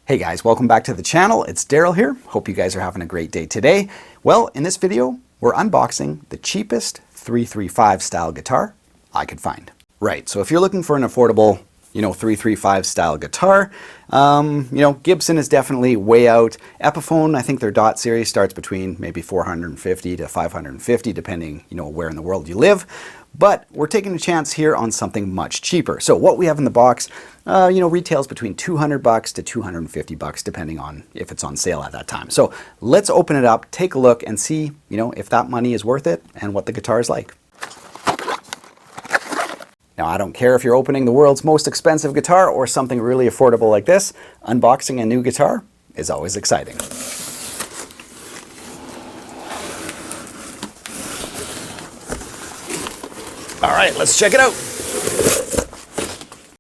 Hey guys, welcome back to the channel. It's Daryl here. Hope you guys are having a great day today. Well, in this video, we're unboxing the cheapest 335 style guitar I could find. Right, so if you're looking for an affordable, 335 style guitar, Gibson is definitely way out. Epiphone, I think their Dot series starts between maybe 450 to 550, depending, where in the world you live. But we're taking a chance here on something much cheaper. So what we have in the box, retails between $200 to $250, depending on if it's on sale at that time. So let's open it up, take a look, and see, if that money is worth it and what the guitar is like. Now, I don't care if you're opening the world's most expensive guitar or something really affordable like this. Unboxing a new guitar is always exciting. All right, let's check it out.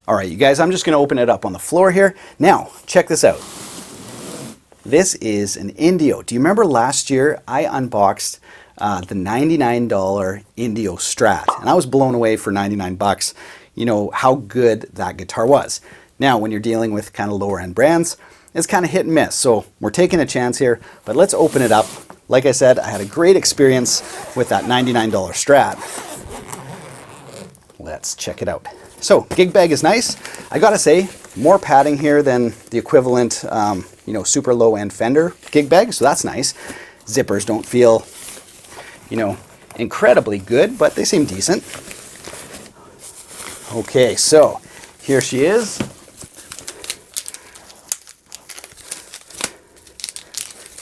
All right, you guys, I'm just going to open it up on the floor here. Now, check this out. This is an Indio. Do you remember last year I unboxed the $99 Indio Strat? And I was blown away for 99 bucks, how good that guitar was. Now, when you're dealing with kind of lower end brands, it's kind of hit and miss. So we're taking a chance here, but let's open it up. Like I said, I had a great experience with that $99 Strat. Let's check it out. So gig bag is nice. I gotta say, more padding here than the equivalent, super low end Fender gig bag. So that's nice. Zippers don't feel, incredibly good, but they seem decent. Okay, so here she is.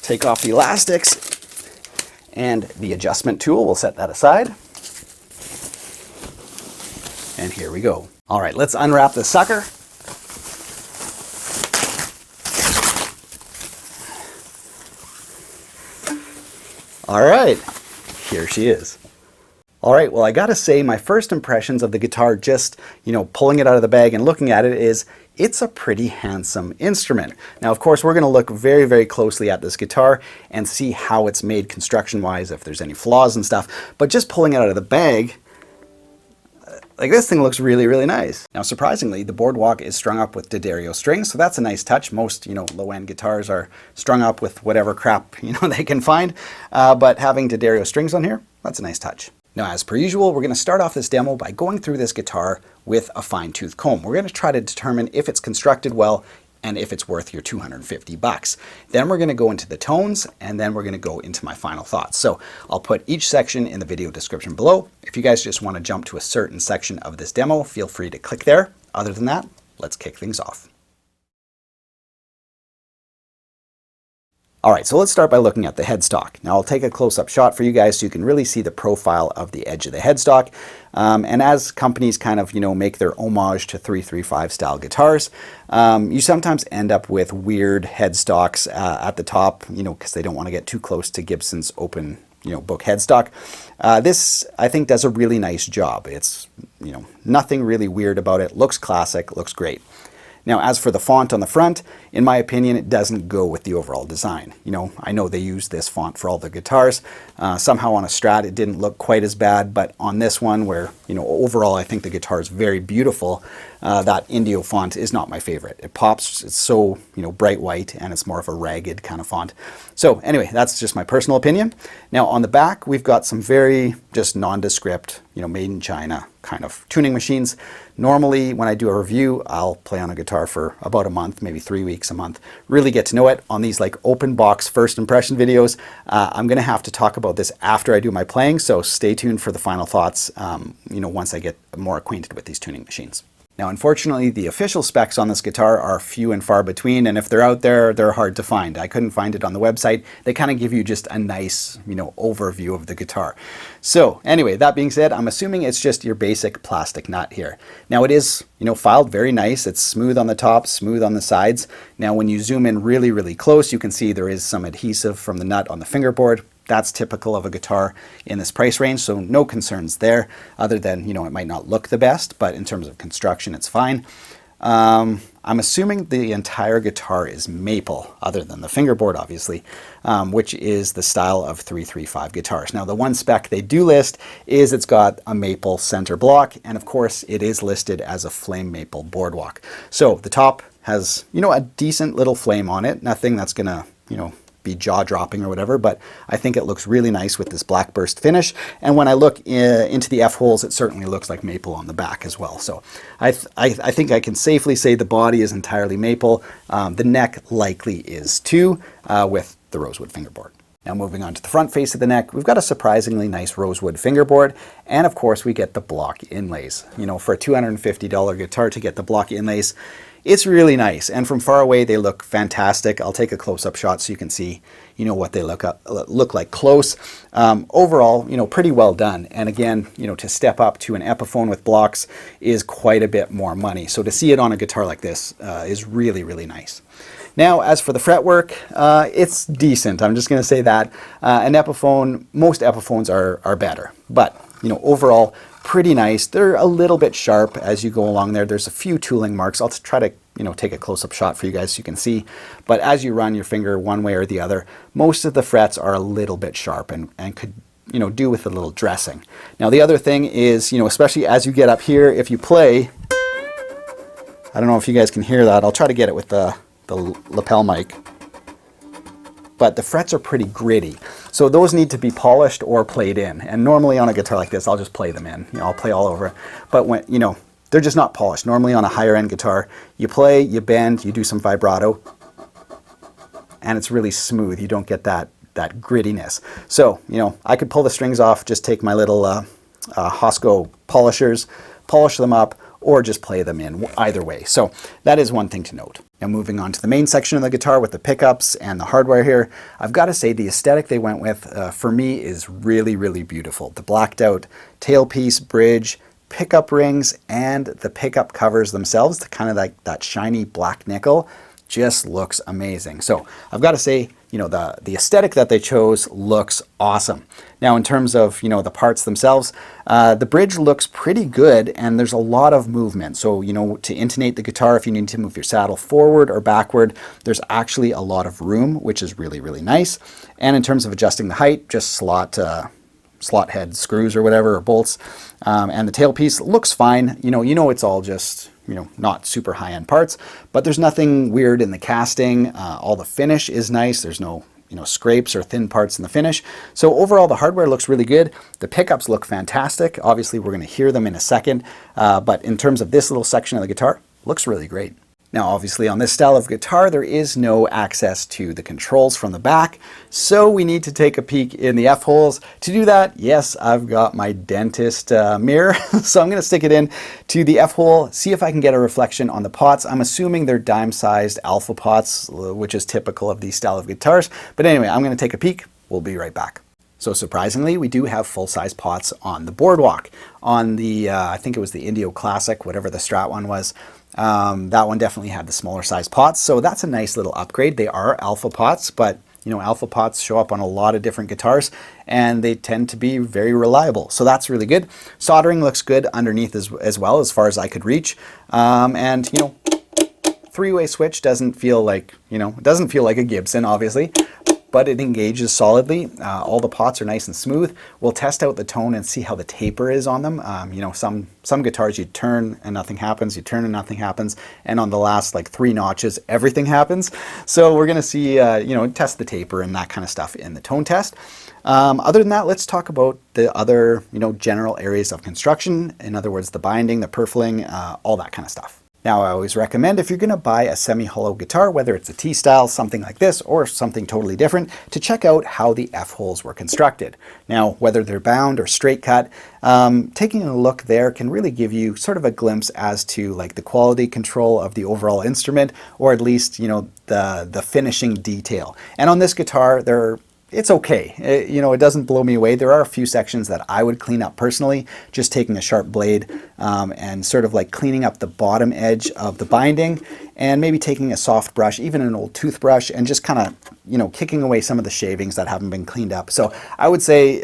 Take off the elastics and the adjustment tool. We'll set that aside. And here we go. All right, let's unwrap the sucker. All right, here she is. All right, well, I gotta say my first impressions of the guitar, just, pulling it out of the bag and looking at it, is it's a pretty handsome instrument. Now, of course, we're gonna look very, very closely at this guitar and see how it's made construction-wise, if there's any flaws and stuff. But just pulling it out of the bag, like, this thing looks really, really nice. Now, surprisingly, the boardwalk is strung up with D'Addario strings, so that's a nice touch. Most, low-end guitars are strung up with whatever crap, they can find. But having D'Addario strings on here, that's a nice touch. Now, as per usual, we're gonna start off this demo by going through this guitar with a fine-tooth comb. We're gonna try to determine if it's constructed well and if it's worth your 250 bucks. Then we're gonna go into the tones, and then we're gonna go into my final thoughts. So I'll put each section in the video description below. If you guys just wanna jump to a certain section of this demo, feel free to click there. Other than that, let's kick things off. All right, so let's start by looking at the headstock. Now I'll take a close-up shot for you guys so you can really see the profile of the edge of the headstock. And as companies kind of, make their homage to 335 style guitars, you sometimes end up with weird headstocks at the top, because they don't want to get too close to Gibson's open, book headstock. This, I think, does a really nice job. It's, nothing really weird about it. Looks classic, looks great. Now, as for the font on the front, in my opinion, it doesn't go with the overall design. I know they use this font for all the guitars. Somehow on a Strat, it didn't look quite as bad, but on this one where, overall I think the guitar is very beautiful, that Indio font is not my favorite. It pops, it's so, bright white, and it's more of a ragged kind of font. So anyway, that's just my personal opinion. Now on the back, we've got some very just nondescript, made in China kind of tuning machines. Normally, when I do a review, I'll play on a guitar for about a month, maybe 3 weeks, a month, really get to know it. On these like open box first impression videos, I'm gonna have to talk about this after I do my playing, so stay tuned for the final thoughts, once I get more acquainted with these tuning machines. Now, unfortunately, the official specs on this guitar are few and far between, and if they're out there, they're hard to find. I couldn't find it on the website. They kind of give you just a nice, overview of the guitar. So anyway, that being said, I'm assuming it's just your basic plastic nut here. Now it is, filed very nice. It's smooth on the top, smooth on the sides. Now when you zoom in really, really close, you can see there is some adhesive from the nut on the fingerboard. That's typical of a guitar in this price range, so no concerns there, other than, it might not look the best, but in terms of construction, it's fine. I'm assuming the entire guitar is maple, other than the fingerboard, obviously, which is the style of 335 guitars. Now, the one spec they do list is it's got a maple center block, and of course, it is listed as a flame maple boardwalk. So the top has, you know, a decent little flame on it. Nothing that's going to, you know, be jaw-dropping or whatever, but I think it looks really nice with this black burst finish. And when I look into the F-holes, it certainly looks like maple on the back as well. So I think I can safely say the body is entirely maple. The neck likely is too, with the rosewood fingerboard. Now moving on to the front face of the neck, we've got a surprisingly nice rosewood fingerboard, and of course we get the block inlays. You know, for a $250 guitar to get the block inlays, it's really nice, and from far away they look fantastic. I'll take a close-up shot so you can see, you know, what they look like close. Overall, you know, pretty well done. And again, you know, to step up to an Epiphone with blocks is quite a bit more money. So to see it on a guitar like this is really, really nice. Now, as for the fretwork, it's decent. I'm just going to say that. An Epiphone, most Epiphones are better, but you know, overall, pretty nice. They're a little bit sharp as you go along there. There's a few tooling marks. I'll try to, you know, take a close-up shot for you guys so you can see. But as you run your finger one way or the other, most of the frets are a little bit sharp and could, you know, do with a little dressing. Now, the other thing is, you know, especially as you get up here, if you play, I don't know if you guys can hear that. I'll try to get it with the lapel mic. But the frets are pretty gritty. So those need to be polished or played in. And normally on a guitar like this, I'll just play them in. You know, I'll play all over it. But when, you know, they're just not polished. Normally on a higher end guitar, you play, you bend, you do some vibrato, and it's really smooth. You don't get that grittiness. So, you know, I could pull the strings off, just take my little Hosco polishers, polish them up, or just play them in, either way. So that is one thing to note. Now moving on to the main section of the guitar with the pickups and the hardware here, I've got to say the aesthetic they went with for me is really, really beautiful. The blacked out tailpiece, bridge, pickup rings, and the pickup covers themselves, kind of like that shiny black nickel, just looks amazing. So I've got to say, you know, the aesthetic that they chose looks awesome. Now in terms of, you know, the parts themselves, the bridge looks pretty good, and there's a lot of movement. So, you know, to intonate the guitar, if you need to move your saddle forward or backward, there's actually a lot of room, which is really, really nice. And in terms of adjusting the height, just slot head screws or whatever, or bolts. And the tailpiece looks fine. You know, it's all just, you know, not super high-end parts, but there's nothing weird in the casting. All the finish is nice. There's no, you know, scrapes or thin parts in the finish. So overall, the hardware looks really good. The pickups look fantastic. Obviously, we're going to hear them in a second, but in terms of this little section of the guitar, looks really great. Now, obviously, on this style of guitar, there is no access to the controls from the back, so we need to take a peek in the F-holes. To do that, yes, I've got my dentist mirror, so I'm going to stick it in to the F-hole, see if I can get a reflection on the pots. I'm assuming they're dime-sized alpha pots, which is typical of these style of guitars. But anyway, I'm going to take a peek. We'll be right back. So surprisingly, we do have full-size pots on the Boardwalk. On the, I think it was the Indio Classic, whatever the Strat one was, that one definitely had the smaller size pots, so that's a nice little upgrade. They are alpha pots, but you know, alpha pots show up on a lot of different guitars, and they tend to be very reliable, so that's really good. Soldering looks good underneath as well, as far as I could reach, and you know, three-way switch doesn't feel like, you know, it doesn't feel like a Gibson, obviously, but it engages solidly. All the pots are nice and smooth. We'll test out the tone and see how the taper is on them. You know, some guitars you turn and nothing happens, you turn and nothing happens, and on the last like 3 notches, everything happens. So we're gonna see, you know, test the taper and that kind of stuff in the tone test. Other than that, let's talk about the other, you know, general areas of construction. In other words, the binding, the purfling, all that kind of stuff. Now, I always recommend if you're going to buy a semi-hollow guitar, whether it's a T-style, something like this, or something totally different, to check out how the F-holes were constructed. Now, whether they're bound or straight cut, taking a look there can really give you sort of a glimpse as to like the quality control of the overall instrument, or at least, you know, the finishing detail. And on this guitar, it's okay. You know, it doesn't blow me away. There are a few sections that I would clean up personally, just taking a sharp blade and sort of like cleaning up the bottom edge of the binding, and maybe taking a soft brush, even an old toothbrush, and just kind of, you know, kicking away some of the shavings that haven't been cleaned up. So I would say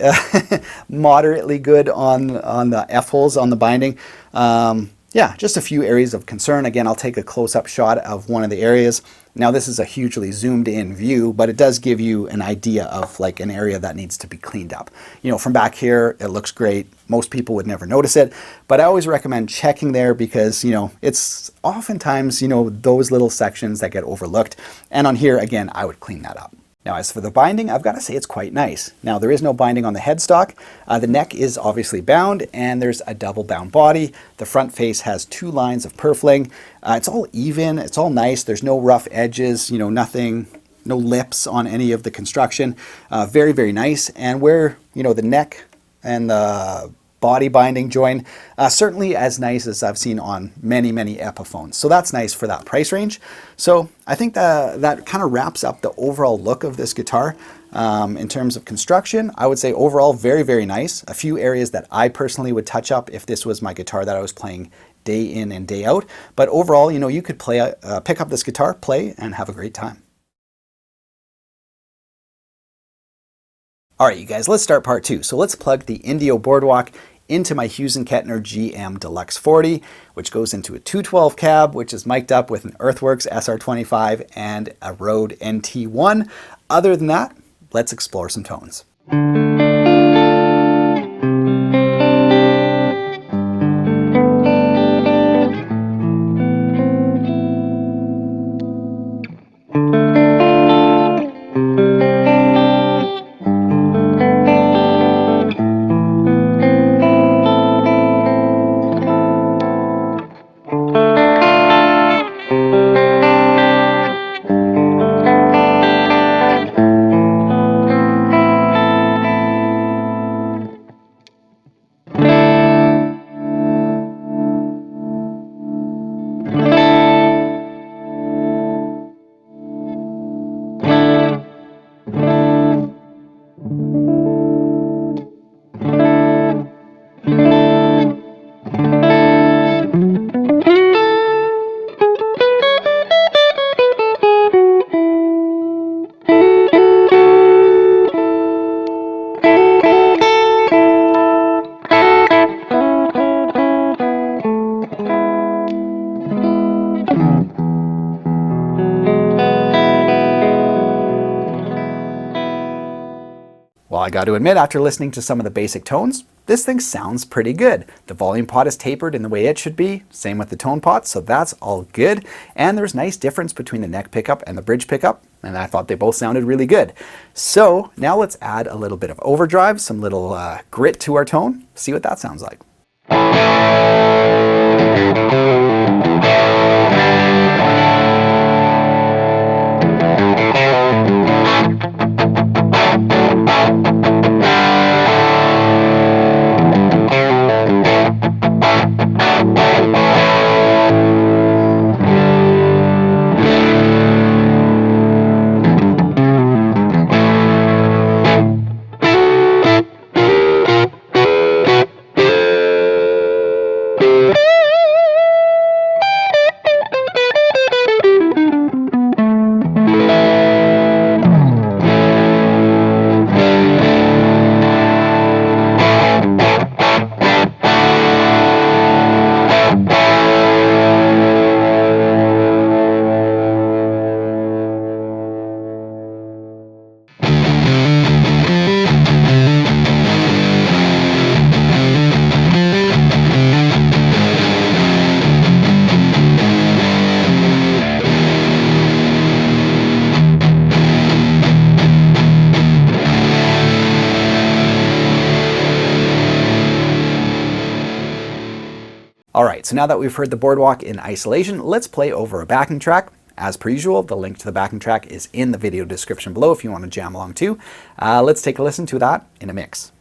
moderately good on the F-holes on the binding. Yeah, just a few areas of concern. Again, I'll take a close-up shot of one of the areas Now this is a hugely zoomed in view, but it does give you an idea of like an area that needs to be cleaned up. You know, from back here, it looks great. Most people would never notice it, but I always recommend checking there because, you know, it's oftentimes, you know, those little sections that get overlooked. And on here, again, I would clean that up. Now, as for the binding, I've got to say it's quite nice. Now, there is no binding on the headstock. The neck is obviously bound, and there's a double bound body. The front face has 2 lines of purfling. It's all even, it's all nice. There's no rough edges, you know, nothing, no lips on any of the construction. Very, very nice. And where, you know, the neck and the body binding join, certainly as nice as I've seen on many, many Epiphones. So that's nice for that price range. So I think that kind of wraps up the overall look of this guitar. In terms of construction, I would say overall very, very nice. A few areas that I personally would touch up if this was my guitar that I was playing day in and day out. But overall, you know, you could pick up this guitar, play, and have a great time. All right, you guys, let's start part 2. So let's plug the Indio Boardwalk into my Hughes & Kettner GM Deluxe 40, which goes into a 212 cab, which is mic'd up with an Earthworks SR25 and a Rode NT1. Other than that, let's explore some tones. Well, I got to admit, after listening to some of the basic tones, this thing sounds pretty good. The volume pot is tapered in the way it should be, same with the tone pot, so that's all good. And there's nice difference between the neck pickup and the bridge pickup, and I thought they both sounded really good. So now let's add a little bit of overdrive, some little grit to our tone, see what that sounds like. All right, so now that we've heard the Boardwalk in isolation, let's play over a backing track. As per usual, the link to the backing track is in the video description below if you want to jam along too. Let's take a listen to that in a mix.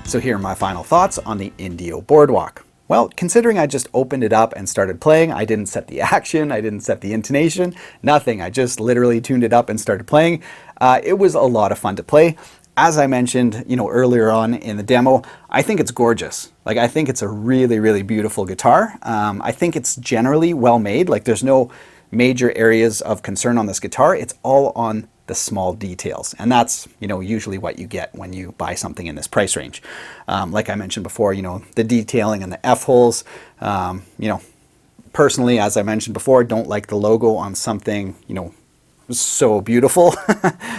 So here are my final thoughts on the Indio Boardwalk. Well, considering I just opened it up and started playing, I didn't set the action, I didn't set the intonation, nothing. I just literally tuned it up and started playing. It was a lot of fun to play. As I mentioned, earlier on in the demo, I think it's gorgeous. Like, I think it's a really, really beautiful guitar. I think it's generally well made. Like, there's no major areas of concern on this guitar. It's all on the small details, and that's usually what you get when you buy something in this price range. Like I mentioned before, the detailing and the F-holes. Personally, as I mentioned before, don't like the logo on something so beautiful.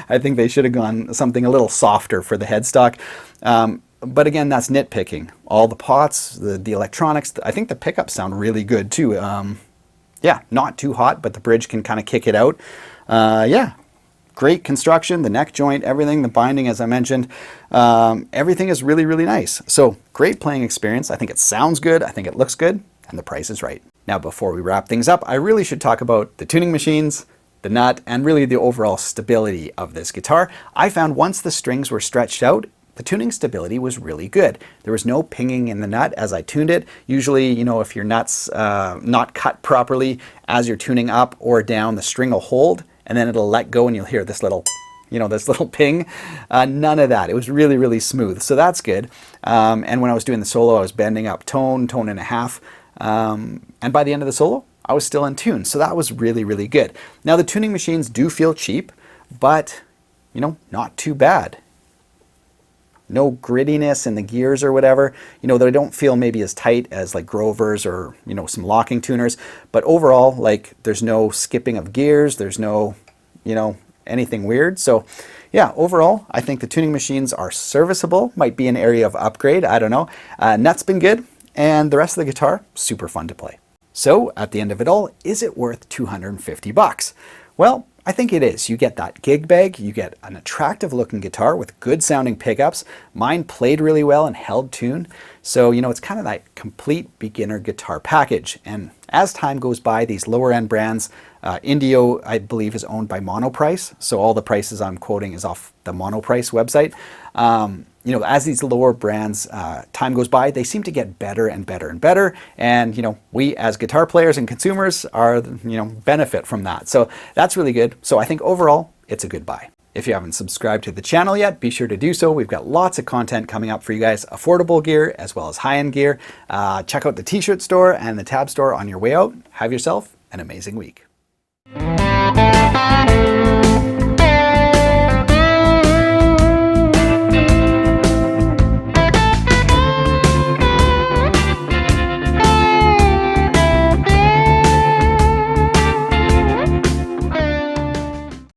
I think they should have gone something a little softer for the headstock. But again, that's nitpicking. All the pots, the electronics, I think the pickups sound really good too. Yeah, not too hot, but the bridge can kind of kick it out. Yeah. Great construction, the neck joint, everything, the binding, as I mentioned, everything is really, really nice. So great playing experience. I think it sounds good. I think it looks good, and the price is right. Now, before we wrap things up, I really should talk about the tuning machines, the nut, and really the overall stability of this guitar. I found once the strings were stretched out, the tuning stability was really good. There was no pinging in the nut as I tuned it. Usually, if your nut's not cut properly as you're tuning up or down, the string will hold, and then it'll let go and you'll hear this little, this little ping. None of that. It was really, really smooth. So that's good. And when I was doing the solo, I was bending up tone and a half. And by the end of the solo, I was still in tune. So that was really, really good. Now the tuning machines do feel cheap, but, not too bad. No grittiness in the gears or whatever. They don't feel maybe as tight as like Grover's or, some locking tuners. But overall, like, there's no skipping of gears. There's no, anything weird. So yeah, overall, I think the tuning machines are serviceable. Might be an area of upgrade. I don't know. Nut's been good. And the rest of the guitar, super fun to play. So at the end of it all, is it worth $250? Well, I think it is. You get that gig bag, you get an attractive looking guitar with good sounding pickups. Mine played really well and held tune. So, it's kind of that complete beginner guitar package. And as time goes by, these lower end brands, Indio, I believe, is owned by Monoprice. So all the prices I'm quoting is off the Monoprice website. As these lower brands, time goes by, they seem to get better and better and better. And, we as guitar players and consumers are, benefit from that. So that's really good. So I think overall, it's a good buy. If you haven't subscribed to the channel yet, be sure to do so. We've got lots of content coming up for you guys, affordable gear as well as high-end gear. Check out the t-shirt store and the tab store on your way out. Have yourself an amazing week.